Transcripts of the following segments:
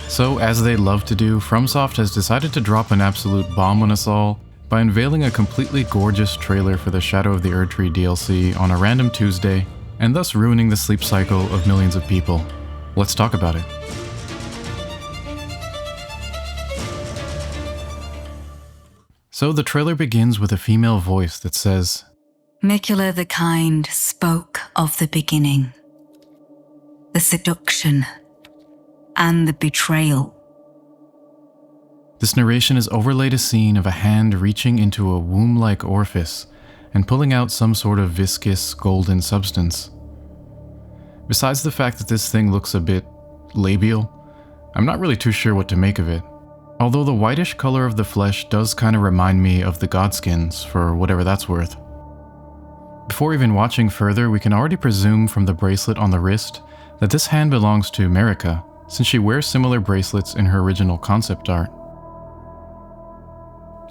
So, as they love to do, FromSoft has decided to drop an absolute bomb on us all by unveiling a completely gorgeous trailer for the Shadow of the Erdtree DLC on a random Tuesday, and thus ruining the sleep cycle of millions of people. Let's talk about it. So the trailer begins with a female voice that says, Miquella the kind spoke of the beginning, the seduction, and the betrayal. This narration is overlaid a scene of a hand reaching into a womb-like orifice and pulling out some sort of viscous, golden substance. Besides the fact that this thing looks a bit labial, I'm not really too sure what to make of it. Although the whitish color of the flesh does kind of remind me of the Godskins, for whatever that's worth. Before even watching further, we can already presume from the bracelet on the wrist that this hand belongs to Marika, since she wears similar bracelets in her original concept art.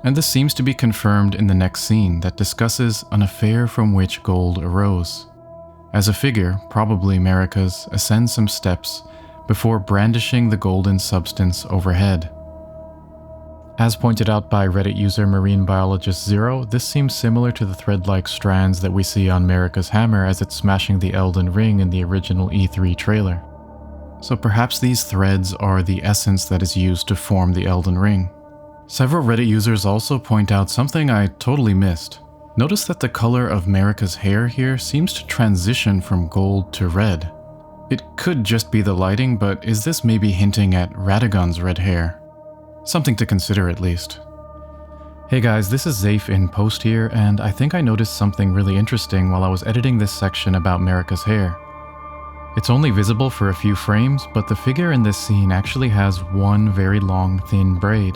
And this seems to be confirmed in the next scene that discusses an affair from which gold arose. As a figure, probably Marika's, ascends some steps before brandishing the golden substance overhead. As pointed out by Reddit user Marine Biologist Zero, this seems similar to the thread-like strands that we see on Marika's hammer as it's smashing the Elden ring in the original E3 trailer. So perhaps these threads are the essence that is used to form the Elden ring. Several Reddit users also point out something I totally missed. Notice that the color of Marika's hair here seems to transition from gold to red. It could just be the lighting, but is this maybe hinting at Radagon's red hair? Something to consider at least. Hey guys, this is Zafe in post here, and I think I noticed something really interesting while I was editing this section about Marika's hair. It's only visible for a few frames, but the figure in this scene actually has one very long, thin braid.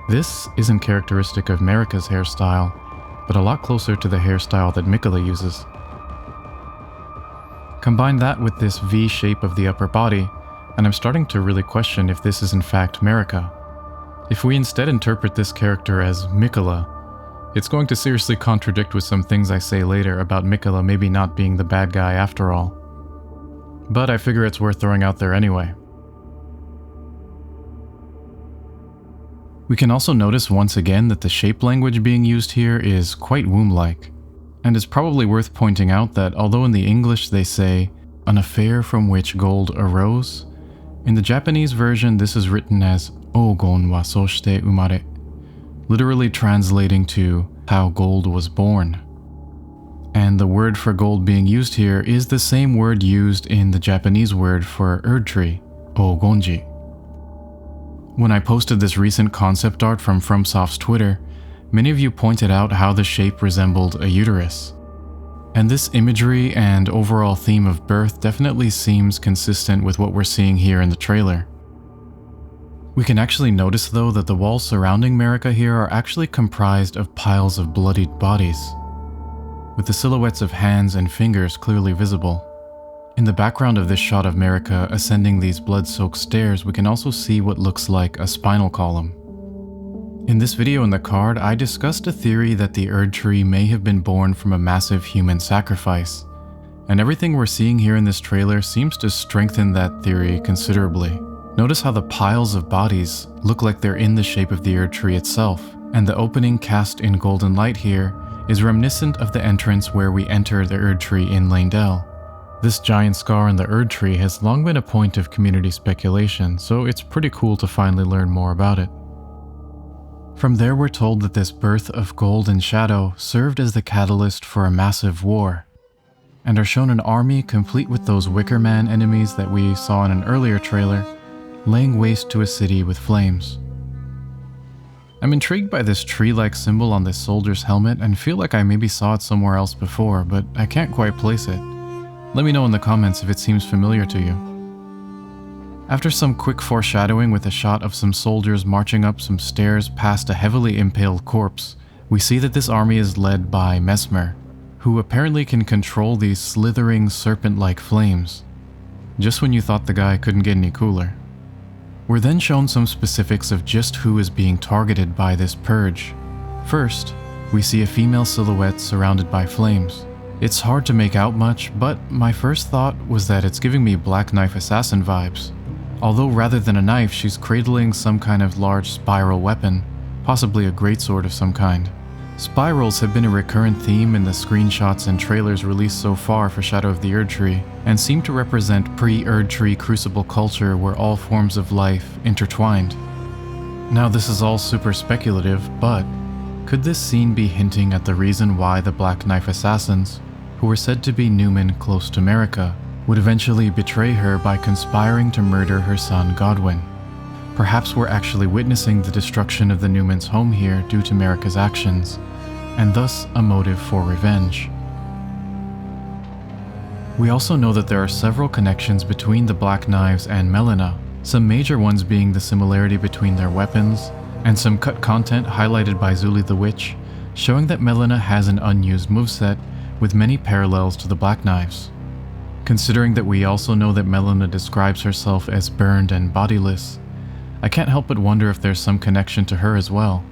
This isn't characteristic of Marika's hairstyle, but a lot closer to the hairstyle that Miquella uses. Combine that with this V shape of the upper body, and I'm starting to really question if this is in fact Marika. If we instead interpret this character as Miquella, it's going to seriously contradict with some things I say later about Miquella maybe not being the bad guy after all. But I figure it's worth throwing out there anyway. We can also notice once again that the shape language being used here is quite womb-like. And it's probably worth pointing out that although in the English they say, an affair from which gold arose, in the Japanese version this is written as Ogon wa soshite umare, literally translating to how gold was born. And the word for gold being used here is the same word used in the Japanese word for Erdtree, Ogonji. When I posted this recent concept art from FromSoft's Twitter, many of you pointed out how the shape resembled a uterus. And this imagery and overall theme of birth definitely seems consistent with what we're seeing here in the trailer. We can actually notice though that the walls surrounding Marika here are actually comprised of piles of bloodied bodies, with the silhouettes of hands and fingers clearly visible. In the background of this shot of Marika ascending these blood-soaked stairs, we can also see what looks like a spinal column. In this video in the card, I discussed a theory that the Erdtree may have been born from a massive human sacrifice, and everything we're seeing here in this trailer seems to strengthen that theory considerably. Notice how the piles of bodies look like they're in the shape of the Erdtree itself, and the opening cast in golden light here is reminiscent of the entrance where we enter the Erdtree in Leyndell. This giant scar in the Erdtree has long been a point of community speculation, so it's pretty cool to finally learn more about it. From there we're told that this birth of gold and shadow served as the catalyst for a massive war, and are shown an army complete with those Wicker Man enemies that we saw in an earlier trailer, laying waste to a city with flames. I'm intrigued by this tree-like symbol on this soldier's helmet and feel like I maybe saw it somewhere else before, but I can't quite place it. Let me know in the comments if it seems familiar to you. After some quick foreshadowing with a shot of some soldiers marching up some stairs past a heavily impaled corpse, we see that this army is led by Messmer, who apparently can control these slithering serpent-like flames, just when you thought the guy couldn't get any cooler. We're then shown some specifics of just who is being targeted by this purge. First, we see a female silhouette surrounded by flames. It's hard to make out much, but my first thought was that it's giving me Black Knife Assassin vibes. although rather than a knife, she's cradling some kind of large spiral weapon, possibly a greatsword of some kind. Spirals have been a recurrent theme in the screenshots and trailers released so far for Shadow of the Erdtree, and seem to represent pre-Erdtree crucible culture where all forms of life intertwined. Now this is all super speculative, but could this scene be hinting at the reason why the Black Knife assassins, who were said to be Newmen close to Marika, would eventually betray her by conspiring to murder her son Godwin? Perhaps we're actually witnessing the destruction of the Newman's home here due to Marika's actions, and thus a motive for revenge. We also know that there are several connections between the Black Knives and Melina, some major ones being the similarity between their weapons, and some cut content highlighted by Zuli the Witch, showing that Melina has an unused moveset with many parallels to the Black Knives. Considering that we also know that Melina describes herself as burned and bodiless, I can't help but wonder if there's some connection to her as well.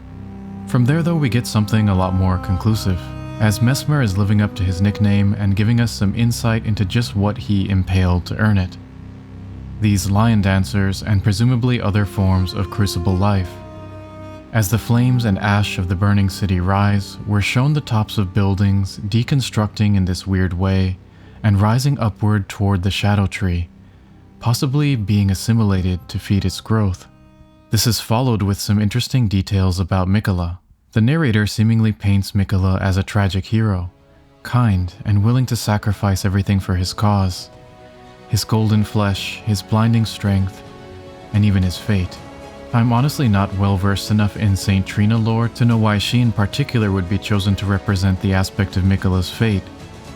From there though, we get something a lot more conclusive, as Messmer is living up to his nickname and giving us some insight into just what he impaled to earn it. These lion dancers and presumably other forms of crucible life. As the flames and ash of the burning city rise, we're shown the tops of buildings deconstructing in this weird way and rising upward toward the shadow tree, possibly being assimilated to feed its growth. This is followed with some interesting details about Miquella. The narrator seemingly paints Miquella as a tragic hero, kind and willing to sacrifice everything for his cause. His golden flesh, his blinding strength, and even his fate. I'm honestly not well versed enough in Saint Trina lore to know why she in particular would be chosen to represent the aspect of Miquella's fate,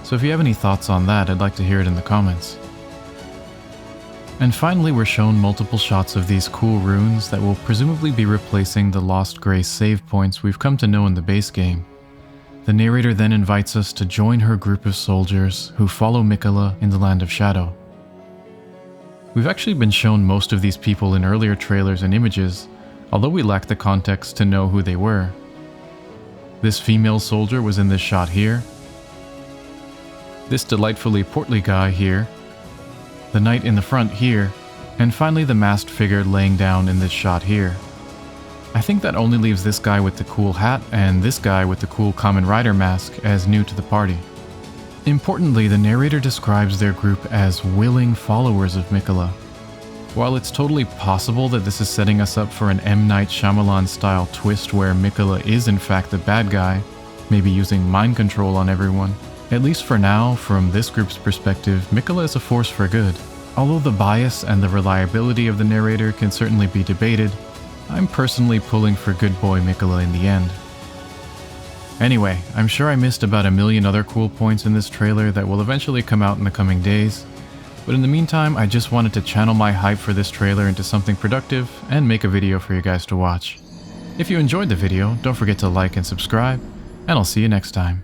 so if you have any thoughts on that, I'd like to hear it in the comments. And finally, we're shown multiple shots of these cool runes that will presumably be replacing the Lost Grace save points we've come to know in the base game. The narrator then invites us to join her group of soldiers who follow Miquella in the Land of Shadow. We've actually been shown most of these people in earlier trailers and images, although we lack the context to know who they were. This female soldier was in this shot here. This delightfully portly guy here. The knight in the front here, and finally the masked figure laying down in this shot here. I think that only leaves this guy with the cool hat and this guy with the cool Kamen Rider mask as new to the party. Importantly, the narrator describes their group as willing followers of Miquella. While it's totally possible that this is setting us up for an M. Night Shyamalan style twist where Miquella is in fact the bad guy, maybe using mind control on everyone, at least for now, from this group's perspective, Miquella is a force for good. Although the bias and the reliability of the narrator can certainly be debated, I'm personally pulling for good boy Miquella in the end. Anyway, I'm sure I missed about a million other cool points in this trailer that will eventually come out in the coming days, but in the meantime, I just wanted to channel my hype for this trailer into something productive and make a video for you guys to watch. If you enjoyed the video, don't forget to like and subscribe, and I'll see you next time.